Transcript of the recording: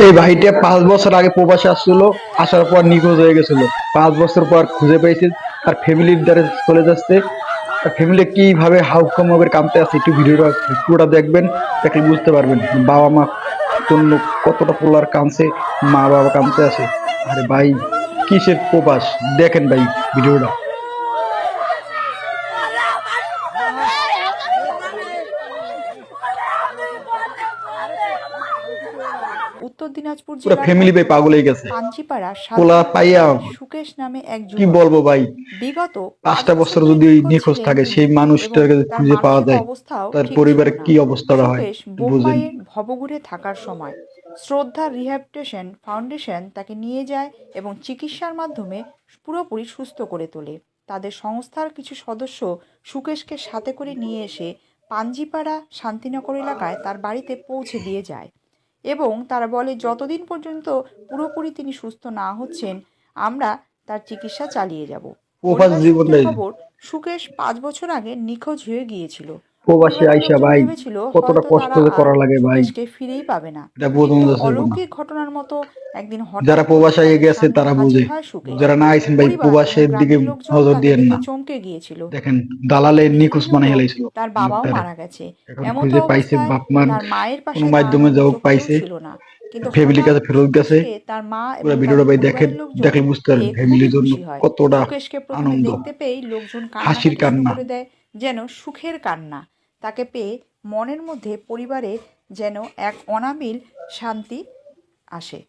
এই ভাইটা 5 বছর আগে প্রবাসে আসছিল, আসার পর নিখোঁজ হয়ে গেছিল। 5 বছর পর খুঁজে পেয়েছে, তার ফ্যামিলির দ্বারা চলে যাচ্ছে। তার ফ্যামিলি কিভাবে হাউকাম করে কামতে আছে, একটু ভিডিওটা পুরোটা দেখবেন, দেখলে বুঝতে পারবেন বাবা মা জন্য কতটা পোলার কামছে, মা বাবা কামতে আছে। আরে ভাই, কিসের প্রবাস, দেখেন ভাই ভিডিওটা। উত্তর দিনাজপুর পুরো জেলার ফ্যামিলি ভাই পাগল হয়ে গেছে পাঞ্চিপাড়া পোলা সাতগাঁও পাইয়া। এলাকায় সুকেশ নামে এক কি যুবক বলবো ভাই, বিগত 5 বছর 5টা বছর ধরে যদি নিখোঁজ নিখোঁজ ছিলেন থাকে, তিনি সেই এবং মানুষটাকে তার খুঁজে পাওয়া মানসিক যায়, অবস্থাও তার ঠিক ছিল পরিবারের না। কি অবস্থাটা হয় সুকেশ বুঝেন। বোম্বাইয়ে ভবঘুরে থাকার সময় শ্রদ্ধা রিহ্যাবিলিটেশন ফাউন্ডেশন তাকে নিয়ে যায় এবং চিকিৎসার মাধ্যমে পুরোপুরি সুস্থ করে তোলে। তাদের সংস্থার কিছু সদস্য সুকেশকে সাথে করে নিয়ে এসে পাঞ্জিপাড়া শান্তিনগর এলাকায় তার বাড়িতে পৌঁছে দিয়ে যায় এবং তারা বলে যতদিন পর্যন্ত পুরোপুরি তিনি সুস্থ না হচ্ছেন আমরা তার চিকিৎসা চালিয়ে যাব। প্রবাস পরিবার সূত্রে জীবনটাই, খবর সুকেশ 5 বছর আগে নিখোঁজ হয়ে গিয়েছিল। প্রবাসী পরিবারের আইসা লোকজন ভাই ভেবেছিল কতটা হয়তো কষ্ট তারা যে আর করা লাগে ভাই, সুকেশকে ফিরেই পাবে না, এটা বোঝানো কিন্তু যাচ্ছে না। অলৌকিক ঘটনার মতো একদিন হঠাৎ যারা করে প্রবাসে তাদের গেছে সামনে তারা হাজির বুঝে, হয় সুকেশ। যারা না আইছেন ভাই পরিবার এবং প্রবাসের দিকে গ্রামের লোকজন নজর তাকে দিয়েন দেখে না। চমকে গিয়েছিল। দেখেন দালালে নিখোঁজ কিছুদিন হলো বানিয়ে হেলাইছিল তার বাবাও লোকটারে, মারা গেছে। এখন এমতো খুঁজে পাইছে অবস্থায় বাপ মার তার মায়ের কোনো পাশে মাধ্যমে দাঁড়ানোর যাও মতো কেউ পাইছে। ছিল না। কিন্তু ফ্যামিলির হঠাৎ কাছে ফেরত গেছে। সুকেশকে তার মা পুরো এবং ভিডিওটা তাদের ভাই দেখেন, পরিবারের লোকজন দেখলে বুঝতে পারবেন পেয়ে খুবই ফ্যামিলির জন্য খুশি হয়। কতটা সুকেশকে প্রথমে আনন্দ। দেখতে পেয়েই লোকজন হাসির কান্নাকাটি শুরু কান্না। করে দেয়, যেন সুখের কান্না। তাকে পেয়ে মনের মধ্যে পরিবারে যেন এক অনাবিল শান্তি আসে।